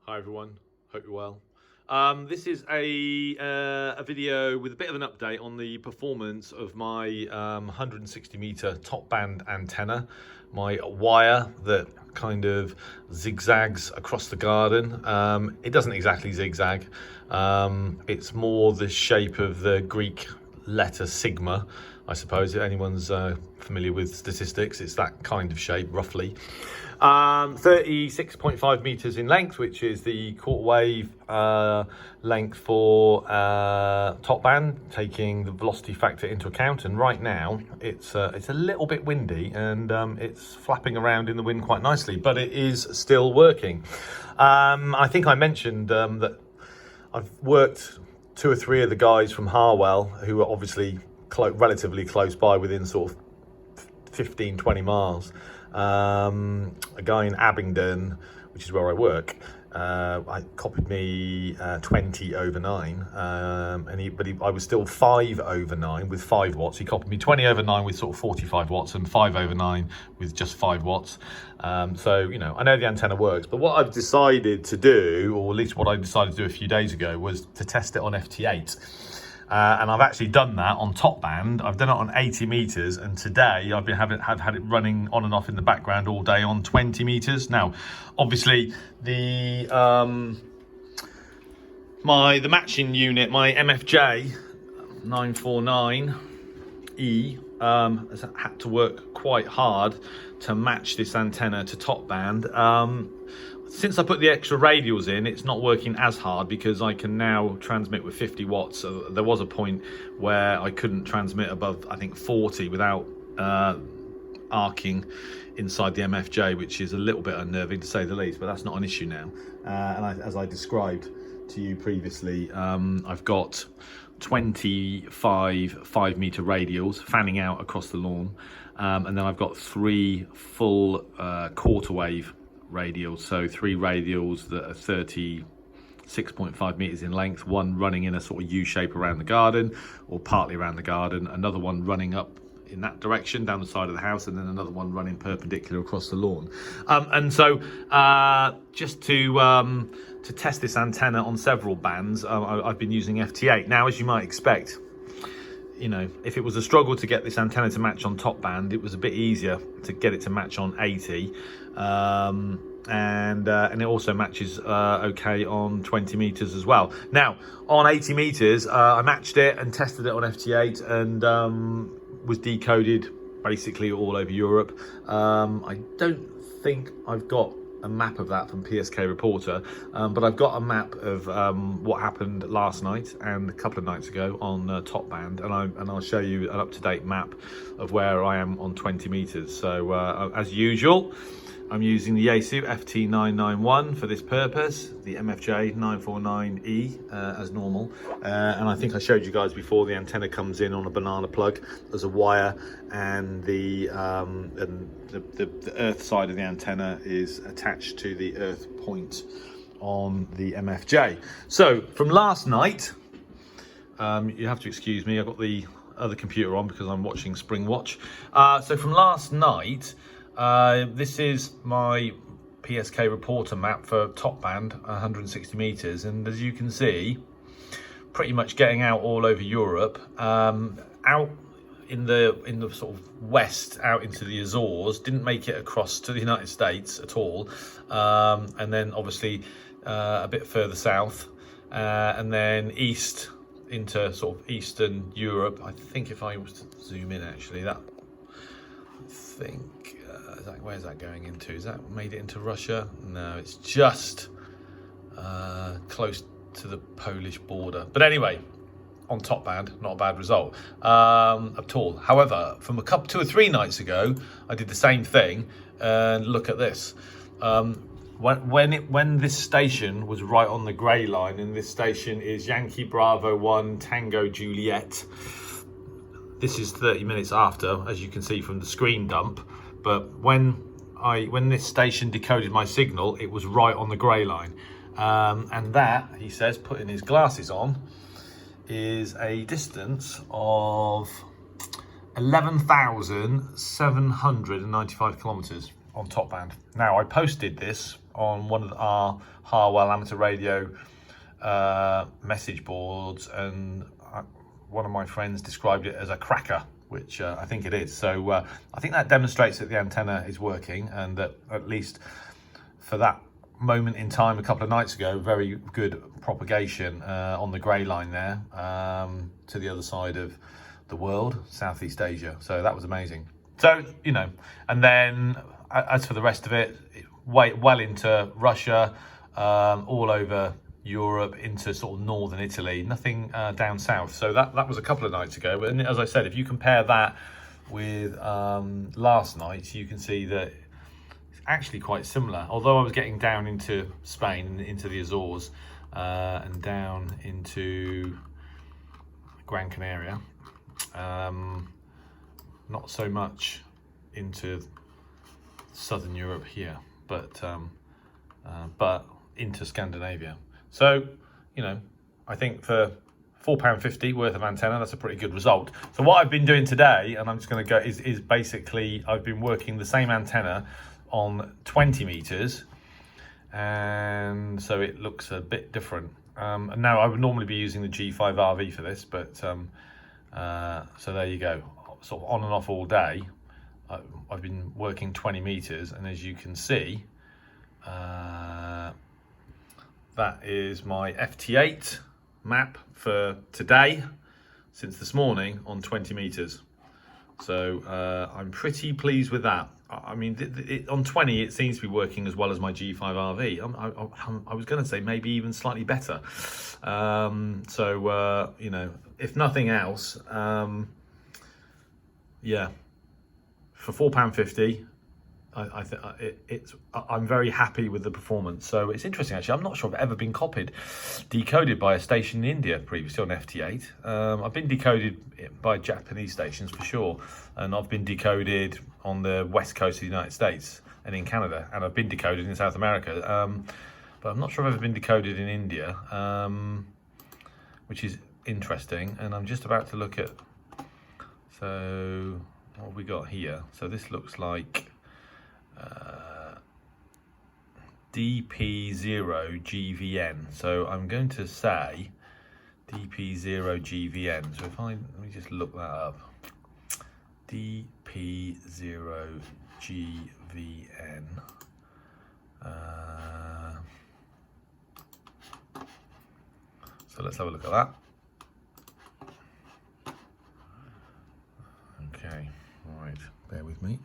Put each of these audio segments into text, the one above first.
Hi everyone, hope you're well. This is a video with a bit of an update on the performance of my 160 meter top band antenna, my wire that kind of zigzags across the garden. It doesn't exactly zigzag, it's more the shape of the Greek letter sigma, I suppose. If anyone's familiar with statistics, it's that kind of shape roughly. 36.5 meters in length, which is the quarter wave length for top band, taking the velocity factor into account. And right now it's a little bit windy and it's flapping around in the wind quite nicely, but it is still working. I think I mentioned that I've worked 2 or 3 of the guys from Harwell, who are obviously relatively close by, within sort of 15-20 miles. A guy in Abingdon, which is where I work, I copied me 20 over 9, and I was still 5 over 9 with 5 watts. He copied me 20 over 9 with sort of 45 watts and 5 over 9 with just 5 watts. So, you know, I know the antenna works, but what I've decided to do, or at least what I decided to do a few days ago, was to test it on FT8. And I've actually done that on top band. I've done it on 80 meters, and today I've had it running on and off in the background all day on 20 meters. Now, obviously, the matching unit, my MFJ 949E, has had to work quite hard to match this antenna to top band. Since I put the extra radials in, it's not working as hard because I can now transmit with 50 watts. So there was a point where I couldn't transmit above, I think, 40 without arcing inside the MFJ, which is a little bit unnerving to say the least, but that's not an issue now. As I described to you previously, I've got 25 5-meter radials fanning out across the lawn, and then I've got 3 full quarter wave radials, so 3 radials that are 36.5 meters in length, one running in a sort of U shape around the garden or partly around the garden, another one running up in that direction down the side of the house, and then another one running perpendicular across the lawn. And so just to test this antenna on several bands, I've been using FT8. Now, as you might expect, you know, if it was a struggle to get this antenna to match on top band, it was a bit easier to get it to match on 80. And it also matches okay on 20 meters as well. Now, on 80 meters, I matched it and tested it on FT8, and was decoded basically all over Europe. I don't think I've got a map of that from PSK Reporter, but I've got a map of what happened last night and a couple of nights ago on top band, and I'll show you an up-to-date map of where I am on 20 meters. So as usual, I'm using the Yaesu FT991 for this purpose, the MFJ 949E as normal, and I think I showed you guys before, the antenna comes in on a banana plug as a wire, and the earth side of the antenna is attached to the earth point on the MFJ. So from last night, you have to excuse me, I've got the other computer on because I'm watching Spring Watch. So from last night, this is my PSK Reporter map for top band 160 meters, and as you can see, pretty much getting out all over Europe, out in the sort of west, out into the Azores, didn't make it across to the United States at all, and then obviously a bit further south, and then east into sort of Eastern Europe. I think if I was to zoom in, actually, that, I think, where's that going into? Is that made it into Russia? No, it's just close to the Polish border. But anyway, on top band, not a bad result at all. However, from 2 or 3 nights ago, I did the same thing, and look at this. When this station was right on the grey line, and this station is Yankee Bravo 1 Tango Juliet. This is 30 minutes after, as you can see from the screen dump. But when this station decoded my signal, it was right on the grey line. And that, he says, putting his glasses on, is a distance of 11,795 kilometers. on top band. Now, I posted this on one of our Harwell amateur radio message boards, and one of my friends described it as a cracker, which I think it is. So I think that demonstrates that the antenna is working, and that at least for that moment in time a couple of nights ago, very good propagation on the grey line there to the other side of the world, Southeast Asia. So that was amazing. So, you know, and then as for the rest of it, well into Russia, all over Europe, into sort of northern Italy, nothing down south. So that was a couple of nights ago. And as I said, if you compare that with last night, you can see that it's actually quite similar. Although I was getting down into Spain, into the Azores, and down into Gran Canaria, not so much into southern Europe here, but into Scandinavia. So, you know, I think for £4.50 worth of antenna, that's a pretty good result. So what I've been doing today, and I'm just going to go, is basically I've been working the same antenna on 20 meters, and so it looks a bit different. And now I would normally be using the G5RV for this, but so there you go. Sort of on and off all day. I've been working 20 meters, and as you can see, that is my FT8 map for today, since this morning, on 20 meters. So I'm pretty pleased with that. I mean, on 20, it seems to be working as well as my G5RV. I was going to say maybe even slightly better. You know, if nothing else, yeah, for £4.50, I'm very happy with the performance. So it's interesting, actually. I'm not sure I've ever been decoded by a station in India previously on FT8. I've been decoded by Japanese stations for sure, and I've been decoded on the west coast of the United States and in Canada, and I've been decoded in South America. But I'm not sure I've ever been decoded in India, which is interesting. And I'm just about to look at, so what have we got here? So this looks like DP0GVN. So I'm going to say DP0GVN. So if let me just look that up. DP0GVN. So let's have a look at that. Okay, all right, bear with me.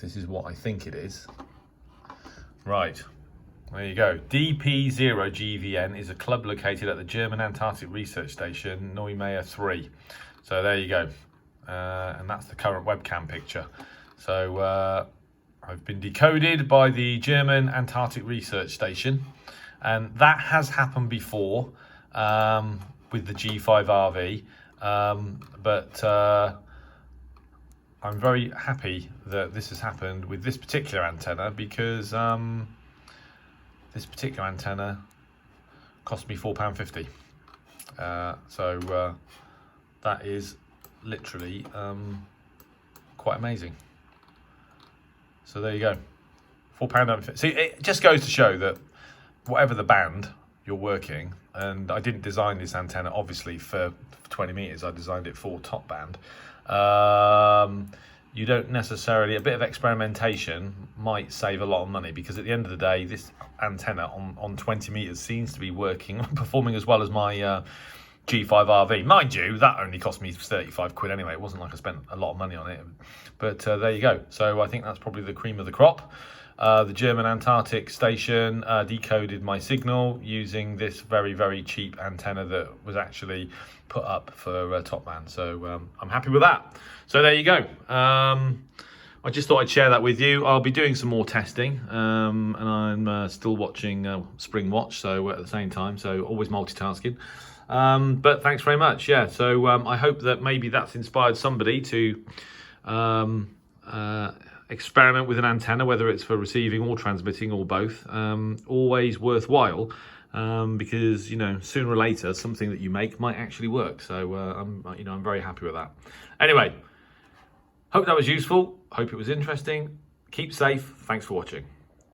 This is what I think it is. Right, there you go. DP0GVN is a club located at the German Antarctic Research Station, Neumayer III. So there you go. And that's the current webcam picture. So I've been decoded by the German Antarctic Research Station. And that has happened before with the G5RV. But I'm very happy that this has happened with this particular antenna, because this particular antenna cost me £4.50. So that is literally quite amazing. So there you go, £4.50. See, it just goes to show that whatever the band you're working, and I didn't design this antenna obviously for 20 meters, I designed it for top band. You don't necessarily, a bit of experimentation might save a lot of money, because at the end of the day, this antenna on 20 meters seems to be working, performing as well as my G5RV. Mind you, that only cost me 35 quid anyway. It wasn't like I spent a lot of money on it, but there you go. So I think that's probably the cream of the crop. The German Antarctic station decoded my signal using this very, very cheap antenna that was actually put up for top band. So I'm happy with that. So there you go. I just thought I'd share that with you. I'll be doing some more testing, and I'm still watching Spring Watch, so at the same time, so always multitasking. But thanks very much. Yeah, so I hope that maybe that's inspired somebody to experiment with an antenna, whether it's for receiving or transmitting or both. Always worthwhile. because, you know, sooner or later, something that you make might actually work. So I'm very happy with that. Anyway, hope that was useful. Hope it was interesting. Keep safe. Thanks for watching.